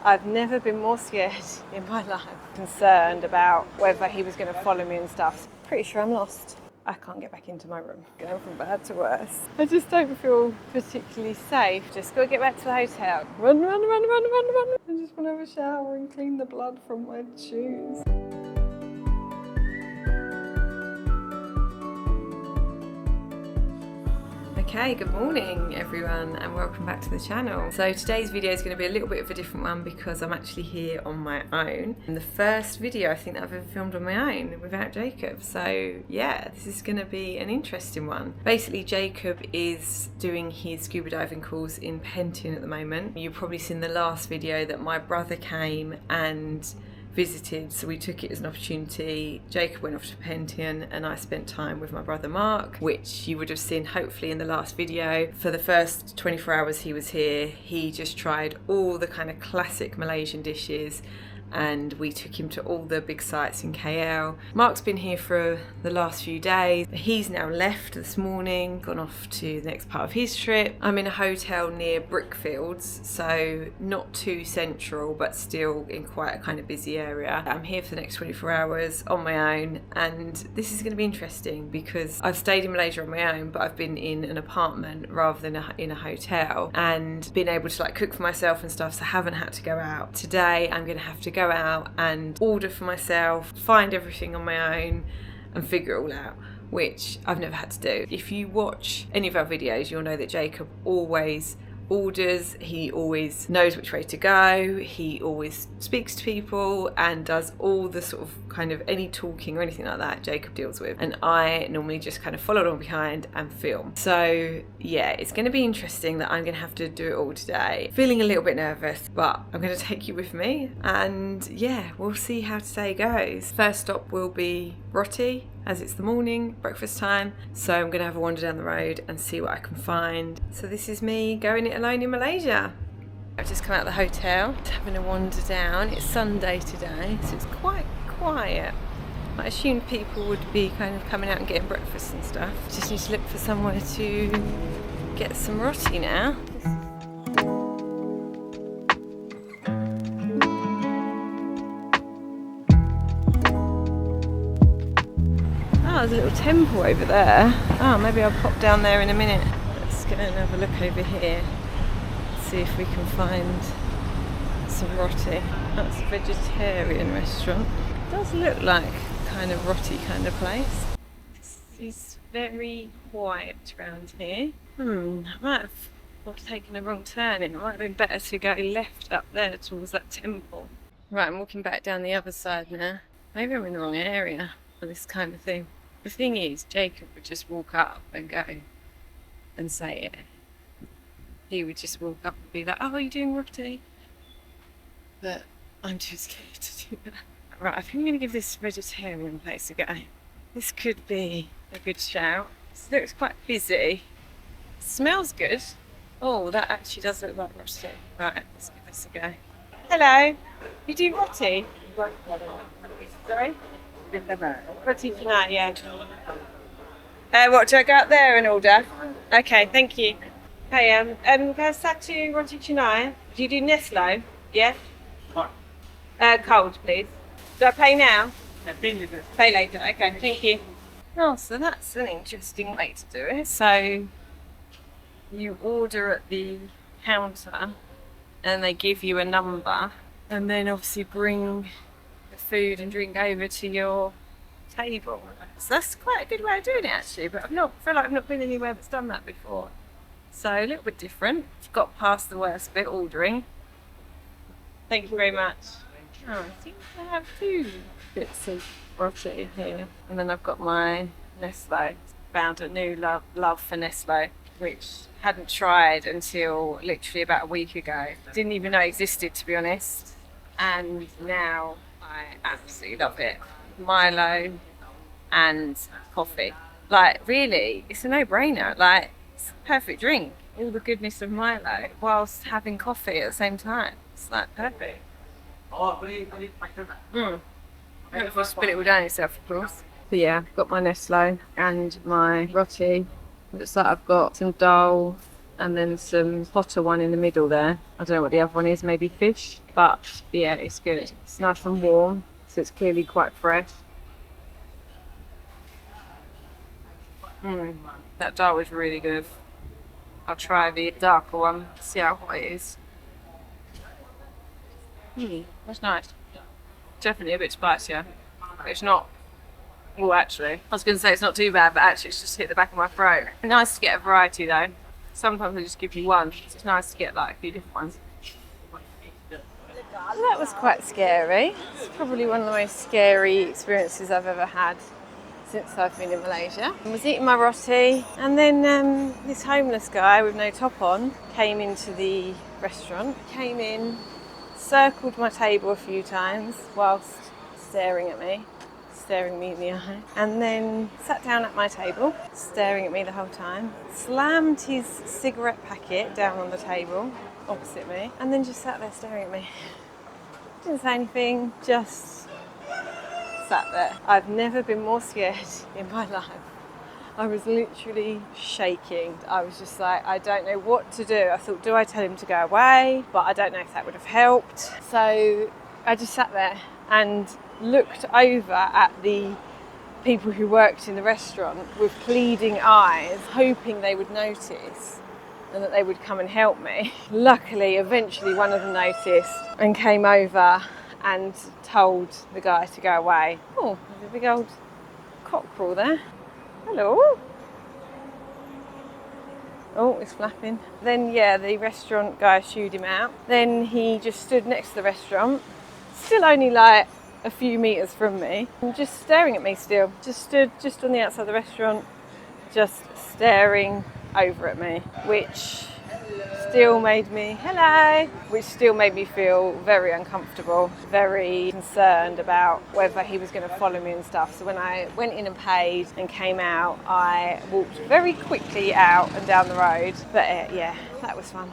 I've never been more scared in my life, concerned about whether he was going to follow me and stuff. Pretty sure I'm lost. I can't get back into my room. Going from bad to worse. I just don't feel particularly safe. Just got to get back to the hotel. Run. I just want to have a shower and clean the blood from my shoes. Okay, good morning everyone and welcome back to the channel. So today's video is going to be a little bit of a different one because I'm actually here on my own. And the first video I think that I've ever filmed on my own without Jacob. So yeah, this is going to be an interesting one. Basically Jacob is doing his scuba diving course in Perhentian at the moment. You've probably seen the last video that my brother came and visited, so we took it as an opportunity. Jacob went off to Perhentian and I spent time with my brother Mark, which you would have seen hopefully in the last video. For the first 24 hours he was here, he just tried all the kind of classic Malaysian dishes and we took him to all the big sites in KL. Mark's been here for the last few days. He's now left this morning, gone off to the next part of his trip. I'm in a hotel near Brickfields, so not too central, but still in quite a kind of busy area. I'm here for the next 24 hours on my own, and this is going to be interesting because I've stayed in Malaysia on my own, but I've been in an apartment rather than in a hotel and been able to like cook for myself and stuff, so I haven't had to go out. Today I'm going to have to go out and order for myself, find everything on my own and figure it all out, which I've never had to do. If you watch any of our videos, you'll know that Jacob always orders, he always knows which way to go, he always speaks to people and does all the sort of kind of any talking or anything like that Jacob deals with, and I normally just kind of follow along behind and film. So yeah, it's going to be interesting that I'm going to have to do it all today. Feeling a little bit nervous, but I'm going to take you with me and yeah, we'll see how today goes. First stop will be Roti, as it's the morning, breakfast time, so I'm going to have a wander down the road and see what I can find. So this is me going it alone in Malaysia. I've just come out of the hotel, having a wander down. It's Sunday today, so it's quite quiet. I assumed people would be kind of coming out and getting breakfast and stuff. Just need to look for somewhere to get some roti now. Oh, there's a little temple over there. Oh, maybe I'll pop down there in a minute. Let's go and have a look over here. See if we can find some roti. That's a vegetarian restaurant. It does look like kind of roti kind of place. It's very quiet around here. I might have taken a wrong turn. It might have been better to go left up there towards that temple. Right, I'm walking back down the other side now. Maybe I'm in the wrong area for this kind of thing. The thing is, Jacob would just walk up and go and say it. He would just walk up and be like, oh, are you doing roti? But I'm too scared to do that. Right, I think I'm going to give this vegetarian place a go. This could be a good shout. This looks quite busy. Smells good. Oh, that actually does look like roti. Right, let's give this a go. Hello, you do roti? Sorry? Roti tonight, yeah. What, do I go up there and order? Okay, thank you. Hey, can I satu roti canai? Do you do Neslo? Yeah? What? Cold, please. Do I pay now? Yeah, pay later. Okay, thank you. Oh, so that's an interesting way to do it. So you order at the counter and they give you a number and then obviously bring the food and drink over to your table. So that's quite a good way of doing it actually, but feel like I've not been anywhere that's done that before. So a little bit different. Got past the worst bit, ordering. Thank you very much. Oh, I seem to have two bits of roti here. And then I've got my Neslo. Found a new love for Neslo, which hadn't tried until literally about a week ago. Didn't even know it existed, to be honest. And now I absolutely love it. Milo and coffee. Like, really, it's a no-brainer. Like, it's a perfect drink. All the goodness of Milo whilst having coffee at the same time. It's like perfect. If you spit it all down yourself, of course. But yeah, I've got my Neslo and my roti. Looks like I've got some dal and then some hotter one in the middle there. I don't know what the other one is, maybe fish, but yeah, it's good. It's nice and warm, so it's clearly quite fresh. That dark was really good. I'll try the darker one, see how hot it is. That's nice. Definitely a bit spicier. It's not. Well, actually, I was going to say it's not too bad, but actually it's just hit the back of my throat. Nice to get a variety though. Sometimes they just give you one. It's nice to get like a few different ones. That was quite scary. It's probably one of the most scary experiences I've ever had since I've been in Malaysia. I was eating my roti, and then this homeless guy with no top on came into the restaurant, came in, circled my table a few times whilst staring me in the eye, and then sat down at my table, staring at me the whole time, slammed his cigarette packet down on the table opposite me, and then just sat there staring at me. Didn't say anything, just sat there. I've never been more scared in my life. I was literally shaking. I was just like, I don't know what to do. I thought, do I tell him to go away? But I don't know if that would have helped. So I just sat there and looked over at the people who worked in the restaurant with pleading eyes, hoping they would notice and that they would come and help me. Luckily, eventually one of them noticed and came over and told the guy to go away. Oh, there's a big old cockerel there. Hello. Oh, it's flapping. Then, yeah, the restaurant guy shooed him out. Then he just stood next to the restaurant, still only like a few metres from me, and just staring at me still. Just stood just on the outside of the restaurant, just staring over at me, which still made me, which still made me feel very uncomfortable, very concerned about whether he was going to follow me and stuff. So when I went in and paid and came out, I walked very quickly out and down the road. But yeah, that was fun.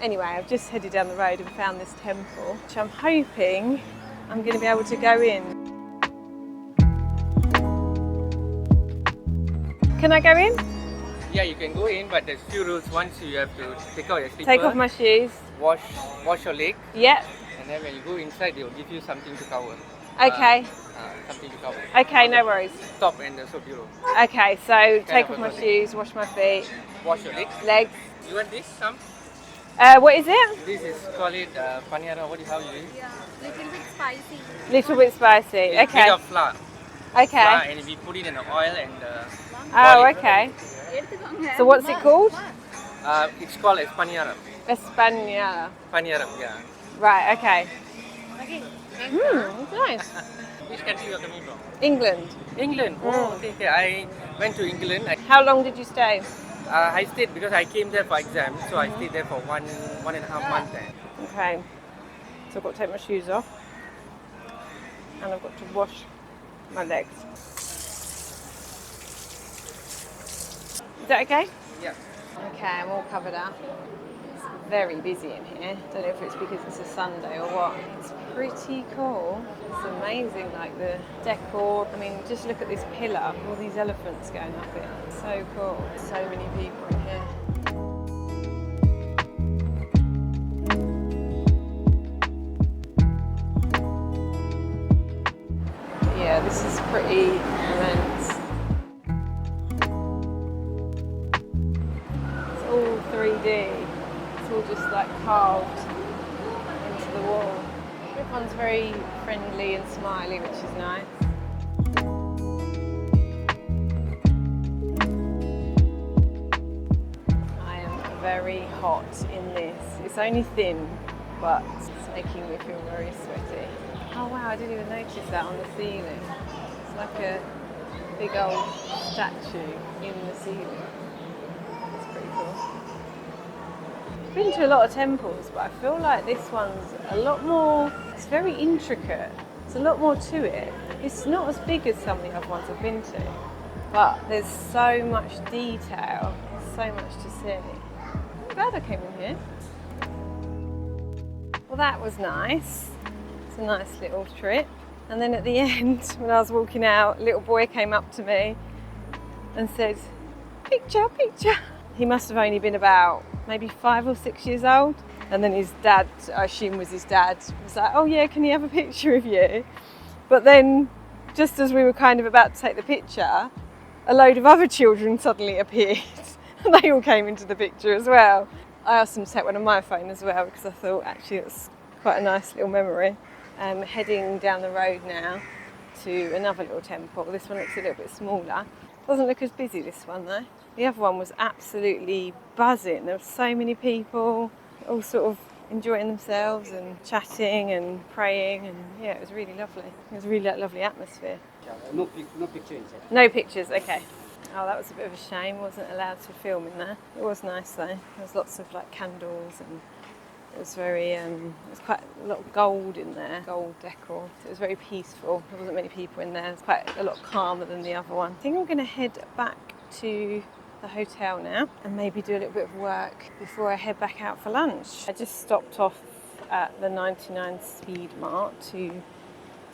Anyway, I've just headed down the road and found this temple, which I'm hoping I'm going to be able to go in. Can I go in? Yeah, you can go in, but there's few rules. Once you have to take out your slipper. Take off my shoes. Wash your leg. Yep. And then when you go inside, they will give you something to cover. Okay. Something to cover. Okay, no worries. Top and the soap bureau. Okay, so take off my shoes, wash my feet. Wash your legs. Legs. You want this? Some? What is it? This is called it paniara. How you use? Yeah, little bit spicy. Little bit spicy. It's Okay. made of flour. Okay. Flour, and we put it in the oil and Oh, boil it. okay. So what's it called? It's called as paniara. España. Paniara, yeah. Right, okay. Nice. Which country you are coming from? England. England. Oh, okay. I went to England. How long did you stay? I stayed because I came there for exam, so I stayed there for one and a half months there. Okay. So I've got to take my shoes off. And I've got to wash my legs. Is that okay? Yeah. Okay, I'm all covered up. It's very busy in here. Don't know if it's because it's a Sunday or what. It's pretty cool. It's amazing, like the decor. I mean, just look at this pillar, all these elephants going up it. It's so cool. So many people in here. Yeah, this is pretty immense. It's all 3D. It's all just like carved into the wall. Everyone's very friendly and smiley, which is nice. I am very hot in this. It's only thin, but it's making me feel very sweaty. Oh wow, I didn't even notice that on the ceiling. It's like a big old statue in the ceiling. It's pretty cool. I've been to a lot of temples, but I feel like this one's a lot more, it's very intricate. There's a lot more to it. It's not as big as some of the other ones I've been to, but there's so much detail, so much to see. I'm glad I came in here. Well, that was nice. It's a nice little trip. And then at the end, when I was walking out, a little boy came up to me and said, "Picture, picture." He must have only been about maybe 5 or 6 years old. And then his dad, I assume was his dad, was like, oh yeah, can he have a picture of you? But then, just as we were kind of about to take the picture, a load of other children suddenly appeared. And they all came into the picture as well. I asked them to take one on my phone as well, because I thought actually it's quite a nice little memory. Heading down the road now to another little temple. This one looks a little bit smaller. Doesn't look as busy, this one though. The other one was absolutely buzzing. There were so many people, all sort of enjoying themselves and chatting and praying, and yeah, it was really lovely. It was a really lovely atmosphere. No picture inside. No pictures, okay. Oh, that was a bit of a shame. I wasn't allowed to film in there. It was nice though. There was lots of like candles, and it was very, it was quite a lot of gold in there, gold decor. So it was very peaceful. There wasn't many people in there. It was quite a lot calmer than the other one. I think I'm going to head back to the hotel now and maybe do a little bit of work before I head back out for lunch. I just stopped off at the 99 Speed Mart to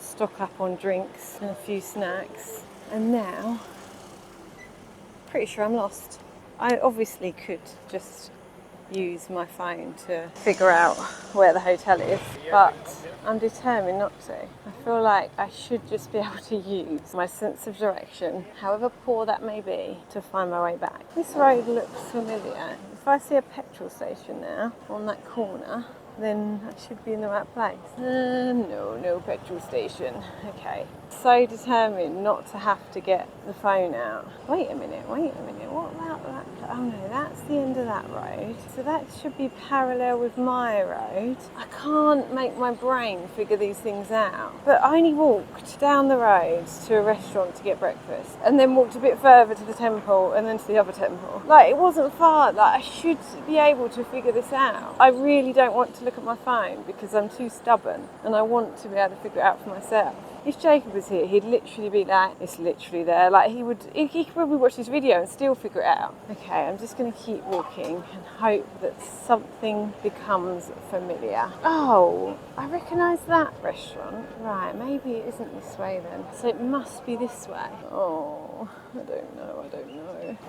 stock up on drinks and a few snacks, and now pretty sure I'm lost. I obviously could just use my phone to figure out where the hotel is, but I'm determined not to. I feel like I should just be able to use my sense of direction, however poor that may be, to find my way back. This road looks familiar. If I see a petrol station now on that corner, then I should be in the right place. No petrol station. Okay. So determined not to have to get the phone out. Wait a minute. What about that? Oh no, that's the end of that road. So that should be parallel with my road. I can't make my brain figure these things out. But I only walked down the road to a restaurant to get breakfast, and then walked a bit further to the temple, and then to the other temple. Like, it wasn't far. Like, I should be able to figure this out. I really don't want to look at my phone because I'm too stubborn, and I want to be able to figure it out for myself. If Jacob was here, he'd literally be like, it's literally there. Like, he could probably watch this video and still figure it out. Okay, I'm just going to keep walking and hope that something becomes familiar. Oh, I recognise that restaurant. Right, maybe it isn't this way then. So it must be this way. Oh, I don't know.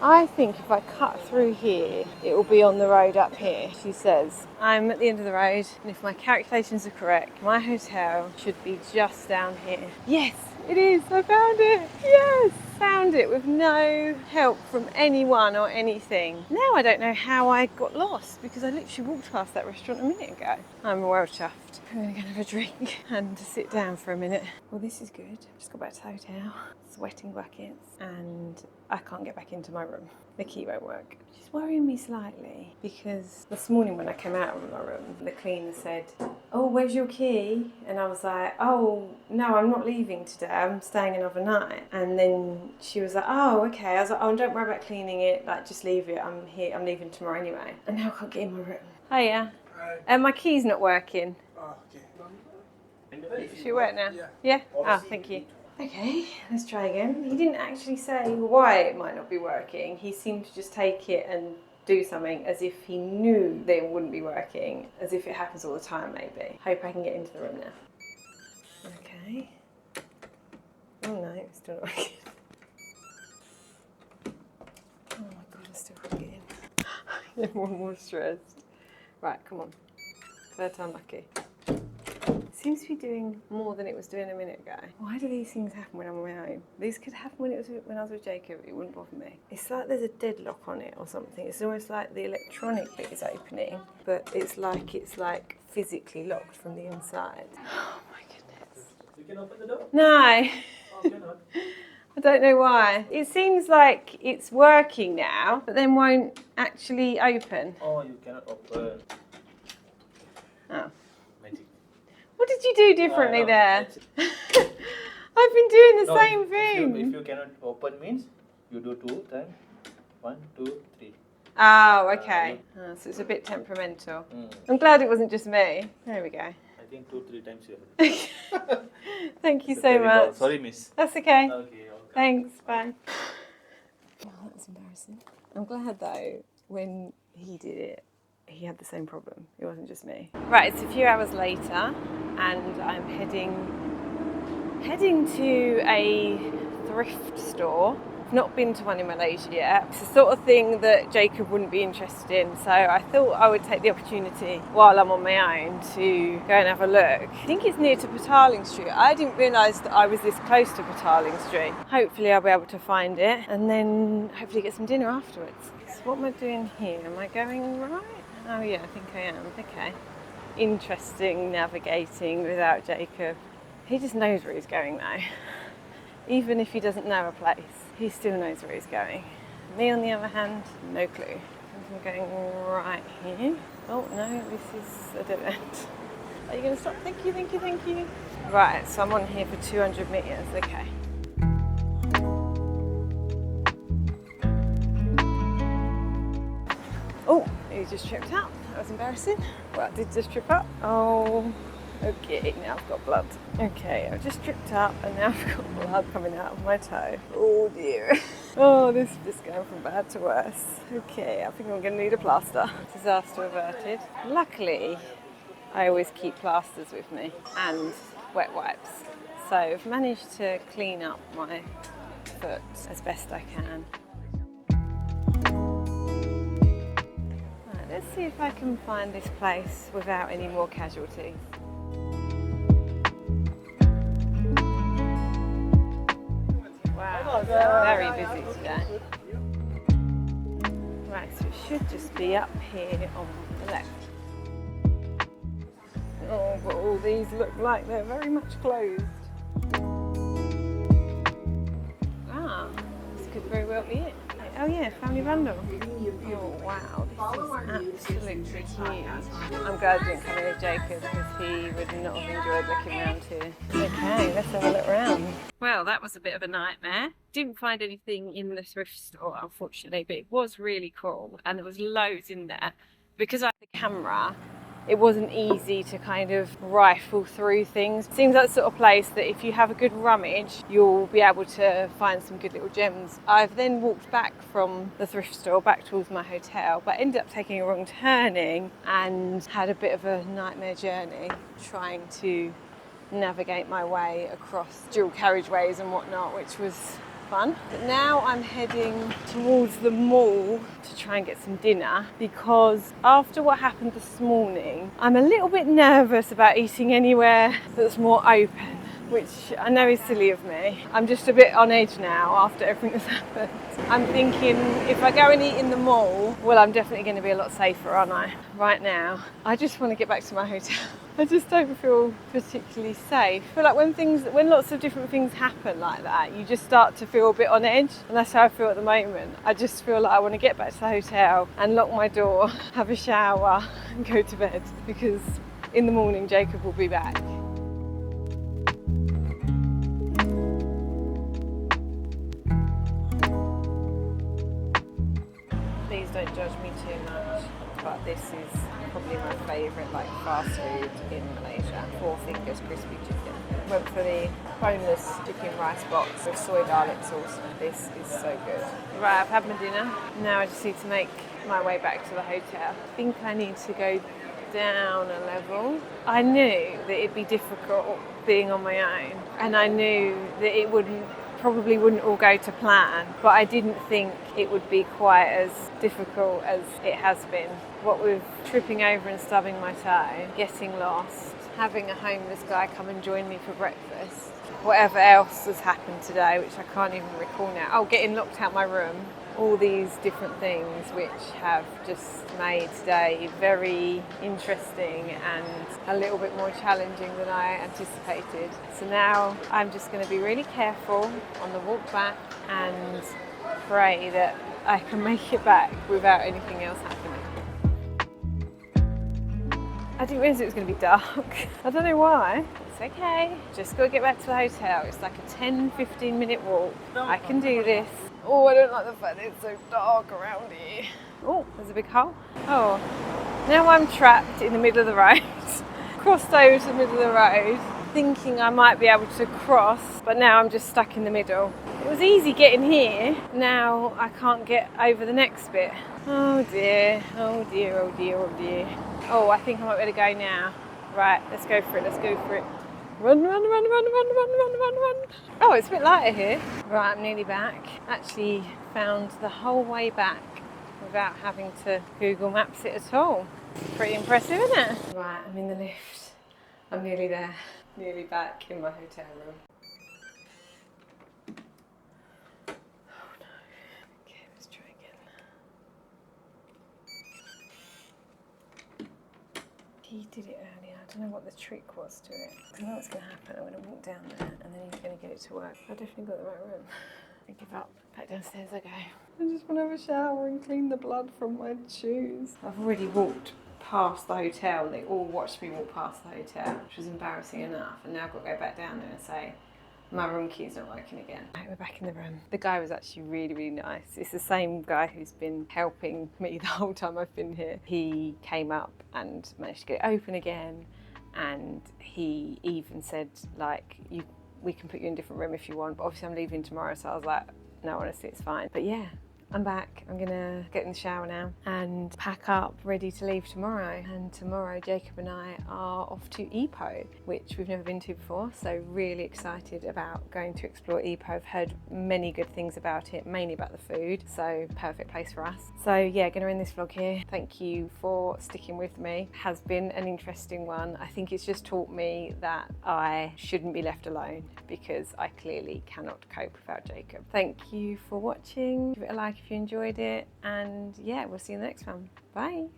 I think if I cut through here, it will be on the road up here. She says, I'm at the end of the road, and if my calculations are correct, my hotel should be just down here. Yes, it is. I found it. Yes, found it with no help from anyone or anything. Now I don't know how I got lost, because I literally walked past that restaurant a minute ago. I'm well chuffed. I'm going to go and have a drink and sit down for a minute. Well, this is good. Just got back to the hotel, sweating buckets, and I can't get back into my room. The key won't work. Which is worrying me slightly, because this morning when I came out of my room, the cleaner said, oh, where's your key? And I was like, oh, no, I'm not leaving today. I'm staying another night. And then she was like, oh, okay. I was like, oh, don't worry about cleaning it. Like, just leave it. I'm here. I'm leaving tomorrow anyway. And now I can't get in my room. Hiya. Hi. My key's not working. Oh, okay. Should it work now? Yeah. Yeah? Oh, thank you. Okay, let's try again. He didn't actually say why it might not be working. He seemed to just take it and do something as if he knew that it wouldn't be working, as if it happens all the time maybe. Hope I can get into the room now. Okay. Oh no, it's still not working. Oh my god, I still can't get in. Everyone more stressed. Right, come on. Third time lucky. Seems to be doing more than it was doing a minute ago. Why do these things happen when I'm on my own? These could happen when I was with Jacob. It wouldn't bother me. It's like there's a deadlock on it or something. It's almost like the electronic bit is opening, but it's like physically locked from the inside. Oh my goodness. You can open the door? No. Oh, cannot. I don't know why. It seems like it's working now, but then won't actually open. Oh, you cannot open. Oh. Magic. What did you do differently No, there? I've been doing the No, same thing. If you cannot open means you do 2 times. 1, 2, 3. Oh, okay. Oh, so it's a bit temperamental. I'm glad it wasn't just me. There we go. I think 2, 3 times you have. Thank you It's a so terrible. much. Sorry, miss. That's okay. Okay. Thanks, bye. Oh, that was embarrassing. I'm glad though, when he did it, he had the same problem. It wasn't just me. Right, it's a few hours later, and I'm heading to a thrift store I've not been to one in Malaysia yet. It's the sort of thing that Jacob wouldn't be interested in, so I thought I would take the opportunity while I'm on my own to go and have a look. I think it's near to Petaling Street. I didn't realise that I was this close to Petaling Street. Hopefully I'll be able to find it and then hopefully get some dinner afterwards. So what am I doing here? Am I going right? Oh yeah, I think I am. Okay. Interesting navigating without Jacob. He just knows where he's going though. Even if he doesn't know a place, he still knows where he's going. Me on the other hand, no clue. I'm going right here. Oh no, this is a dead end. Are you going to stop? Thank you, thank you, thank you. Right, so I'm on here for 200 metres, okay. Oh, he just tripped up. That was embarrassing. Well, I did just trip up. Oh, okay, now I've got blood. Okay, I've just tripped up and now I've got blood coming out of my toe. Oh dear. Oh, this is just going from bad to worse. Okay, I think I'm going to need a plaster. Disaster averted. Luckily, I always keep plasters with me and wet wipes. So I've managed to clean up my foot as best I can. Right, let's see if I can find this place without any more casualties. Wow, very busy today. Right, so it should just be up here on the left. Oh, but all these look like they're very much closed. Ah, this could very well be it. Oh yeah, family bundle. Oh wow, this is absolutely huge. I'm glad I didn't come in with Jacob because he would not have enjoyed looking around here. Okay, let's have a look around. Well, that was a bit of a nightmare. Didn't find anything in the thrift store, unfortunately, but it was really cool and there was loads in there. Because I had the camera, it wasn't easy to kind of rifle through things. Seems like the sort of place that if you have a good rummage, you'll be able to find some good little gems. I've then walked back from the thrift store back towards my hotel, but ended up taking a wrong turning and had a bit of a nightmare journey trying to navigate my way across dual carriageways and whatnot, which was fun. But now I'm heading towards the mall to try and get some dinner because after what happened this morning, I'm a little bit nervous about eating anywhere that's more open, which I know is silly of me. I'm just a bit on edge now after everything that's happened. I'm thinking if I go and eat in the mall, well, I'm definitely going to be a lot safer, aren't I? Right now, I just want to get back to my hotel. I just don't feel particularly safe. I feel like when lots of different things happen like that, you just start to feel a bit on edge, and that's how I feel at the moment. I just feel like I want to get back to the hotel and lock my door, have a shower and go to bed because in the morning Jacob will be back. Please don't judge me too much, but this is probably my favourite fast food in Malaysia. 4 Fingers crispy chicken. Went for the boneless chicken rice box with soy garlic sauce. This is so good. Right, I've had my dinner. Now I just need to make my way back to the hotel. I think I need to go down a level. I knew that it'd be difficult being on my own, and I knew that it probably wouldn't all go to plan, but I didn't think it would be quite as difficult as it has been. What with tripping over and stubbing my toe, getting lost, having a homeless guy come and join me for breakfast, whatever else has happened today, which I can't even recall now. Oh, getting locked out my room. All these different things which have just made today very interesting and a little bit more challenging than I anticipated. So now I'm just going to be really careful on the walk back and pray that I can make it back without anything else happening. I didn't realise it was going to be dark. I don't know why. It's okay. Just got to get back to the hotel. It's like a 10-15 minute walk. I can do this. Oh, I don't like the fact that it's so dark around here. Oh, there's a big hole. Oh, now I'm trapped in the middle of the road. Crossed over to the middle of the road, thinking I might be able to cross, but now I'm just stuck in the middle. It was easy getting here. Now I can't get over the next bit. Oh dear, oh dear, oh dear, oh dear. Oh, I think I might be able to go now. Right, let's go for it, let's go for it. Run, run, run, run, run, run, run, run, run. Oh, it's a bit lighter here. Right, I'm nearly back. Actually found the whole way back without having to Google Maps it at all. Pretty impressive, isn't it? Right, I'm in the lift. I'm nearly there. Nearly back in my hotel room. Oh no. Okay, let's try again. He did it earlier. I don't know what the trick was to it. I know what's going to happen. I'm going to walk down there and then he's going to get it to work. I definitely got the right room. I give up. Back downstairs I go. I just want to have a shower and clean the blood from my shoes. I've already walked past the hotel and they all watched me walk past the hotel, which was embarrassing enough. And now I've got to go back down there and say, my room key's not working again. Right, we're back in the room. The guy was actually really, really nice. It's the same guy who's been helping me the whole time I've been here. He came up and managed to get it open again. And he even said, like, we can put you in a different room if you want. But obviously I'm leaving tomorrow, so I was like, no, honestly, it's fine. But yeah, I'm back. I'm gonna get in the shower now and pack up, ready to leave tomorrow. And tomorrow, Jacob and I are off to Ipoh, which we've never been to before. So really excited about going to explore Ipoh. I've heard many good things about it, mainly about the food. So perfect place for us. So yeah, gonna end this vlog here. Thank you for sticking with me. It has been an interesting one. I think it's just taught me that I shouldn't be left alone because I clearly cannot cope without Jacob. Thank you for watching. Give it a like if you enjoyed it, and yeah, we'll see you in the next one. Bye.